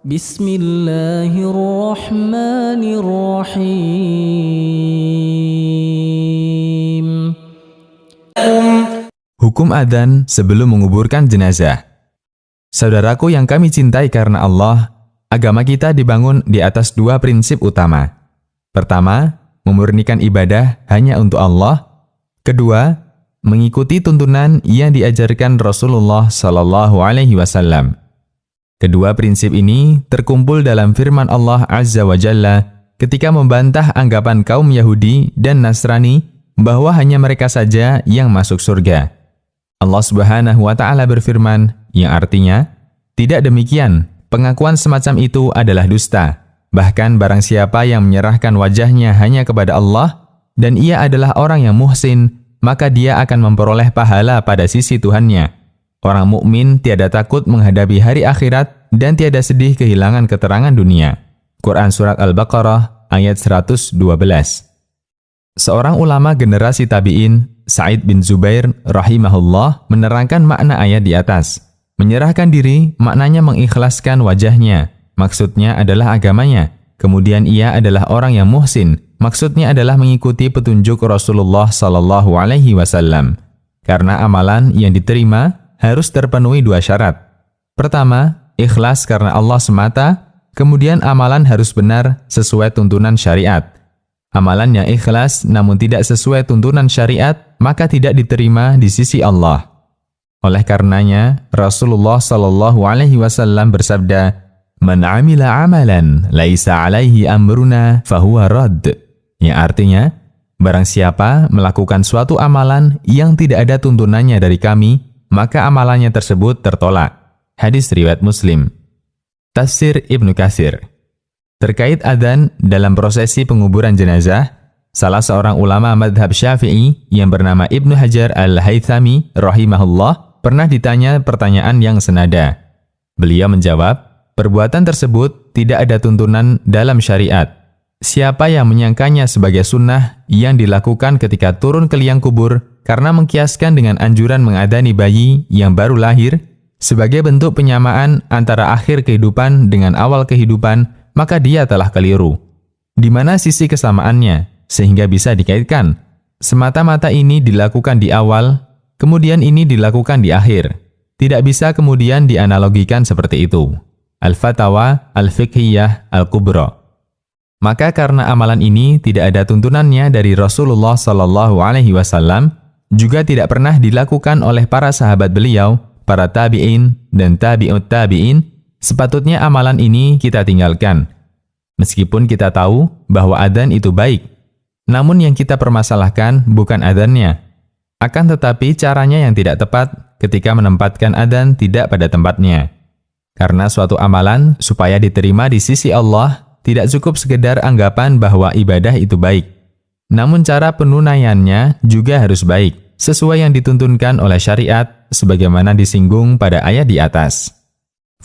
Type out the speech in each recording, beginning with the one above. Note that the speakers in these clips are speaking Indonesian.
Bismillahirrahmanirrahim. Hukum adzan sebelum menguburkan jenazah. Saudaraku yang kami cintai karena Allah, agama kita dibangun di atas dua prinsip utama. Pertama, memurnikan ibadah hanya untuk Allah. Kedua, mengikuti tuntunan yang diajarkan Rasulullah Sallallahu Alaihi Wasallam. Kedua prinsip ini terkumpul dalam firman Allah Azza wa Jalla ketika membantah anggapan kaum Yahudi dan Nasrani bahwa hanya mereka saja yang masuk surga. Allah Subhanahu wa Ta'ala berfirman, yang artinya, tidak demikian, pengakuan semacam itu adalah dusta. Bahkan barang siapa yang menyerahkan wajahnya hanya kepada Allah dan ia adalah orang yang muhsin, maka dia akan memperoleh pahala pada sisi Tuhannya. Orang mukmin tiada takut menghadapi hari akhirat dan tiada sedih kehilangan keterangan dunia. Quran Surat Al-Baqarah ayat 112. Seorang ulama generasi tabi'in, Sa'id bin Zubair rahimahullah, menerangkan makna ayat di atas. Menyerahkan diri maknanya mengikhlaskan wajahnya, maksudnya adalah agamanya. Kemudian ia adalah orang yang muhsin, maksudnya adalah mengikuti petunjuk Rasulullah Sallallahu Alaihi Wasallam. Karena amalan yang diterima harus terpenuhi dua syarat. Pertama, ikhlas karena Allah semata, kemudian amalan harus benar sesuai tuntunan syariat. Amalan yang ikhlas namun tidak sesuai tuntunan syariat, maka tidak diterima di sisi Allah. Oleh karenanya, Rasulullah Sallallahu Alaihi Wasallam bersabda, "Man 'amila 'amalan laisa 'alaihi amruna fahuwa radd." Yang artinya, barang siapa melakukan suatu amalan yang tidak ada tuntunannya dari kami, maka amalannya tersebut tertolak. Hadis riwayat Muslim. Tafsir Ibnu Katsir. Terkait adzan dalam prosesi penguburan jenazah, salah seorang ulama madhab Syafi'i yang bernama Ibnu Hajar Al-Haythami rahimahullah pernah ditanya pertanyaan yang senada. Beliau menjawab, perbuatan tersebut tidak ada tuntunan dalam syariat. Siapa yang menyangkanya sebagai sunnah yang dilakukan ketika turun ke liang kubur karena mengkiaskan dengan anjuran mengadani bayi yang baru lahir sebagai bentuk penyamaan antara akhir kehidupan dengan awal kehidupan, maka dia telah keliru. Di mana sisi kesamaannya sehingga bisa dikaitkan? Semata-mata ini dilakukan di awal, kemudian ini dilakukan di akhir. Tidak bisa kemudian dianalogikan seperti itu. Al-Fatawa Al-Fiqhiyah Al-Kubra. Maka karena amalan ini tidak ada tuntunannya dari Rasulullah Sallallahu Alaihi Wasallam, juga tidak pernah dilakukan oleh para sahabat beliau, para tabi'in dan tabi'ut tabi'in, sepatutnya amalan ini kita tinggalkan. Meskipun kita tahu bahwa adzan itu baik, namun yang kita permasalahkan bukan adzannya. Akan tetapi caranya yang tidak tepat ketika menempatkan adzan tidak pada tempatnya. Karena suatu amalan supaya diterima di sisi Allah, tidak cukup sekedar anggapan bahwa ibadah itu baik. Namun cara penunaiannya juga harus baik, sesuai yang dituntunkan oleh syariat, sebagaimana disinggung pada ayat di atas.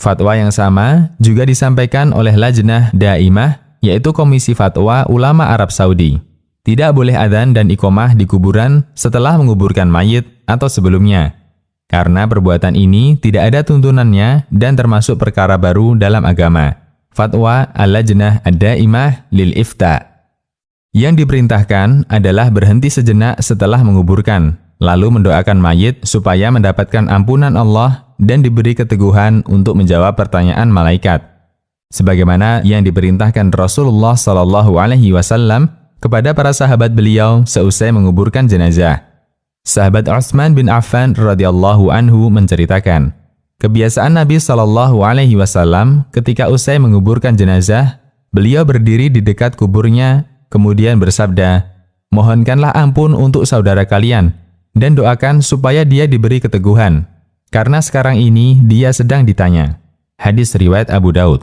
Fatwa yang sama juga disampaikan oleh Lajnah Daimah, yaitu Komisi Fatwa Ulama Arab Saudi. Tidak boleh adzan dan iqomah di kuburan setelah menguburkan mayit atau sebelumnya. Karena perbuatan ini tidak ada tuntunannya dan termasuk perkara baru dalam agama. Fatwa Al-Lajnah Ad-Daimah lil Ifta. Yang diperintahkan adalah berhenti sejenak setelah menguburkan, lalu mendoakan mayit supaya mendapatkan ampunan Allah dan diberi keteguhan untuk menjawab pertanyaan malaikat. Sebagaimana yang diperintahkan Rasulullah Sallallahu Alaihi Wasallam kepada para sahabat beliau seusai menguburkan jenazah. Sahabat Utsman bin Affan radhiyallahu anhu menceritakan, kebiasaan Nabi Sallallahu Alaihi Wasallam ketika usai menguburkan jenazah, beliau berdiri di dekat kuburnya, kemudian bersabda, "Mohonkanlah ampun untuk saudara kalian, dan doakan supaya dia diberi keteguhan, karena sekarang ini dia sedang ditanya." Hadis riwayat Abu Daud.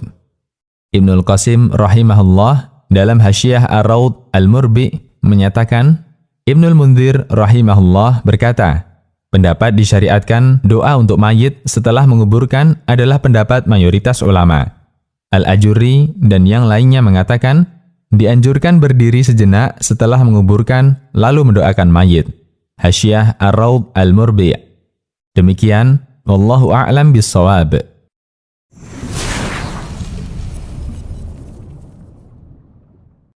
Ibnul Qasim rahimahullah dalam Hasyiah Ar-Raud Al-Murbi menyatakan, Ibnul Mundzir rahimahullah berkata, pendapat disyariatkan doa untuk mayit setelah menguburkan adalah pendapat mayoritas ulama. Al-Ajurri dan yang lainnya mengatakan, dianjurkan berdiri sejenak setelah menguburkan lalu mendoakan mayit. Hasyiah Ar-Raud Al-Murbi. Demikian, wallahu a'lam bis-shawab.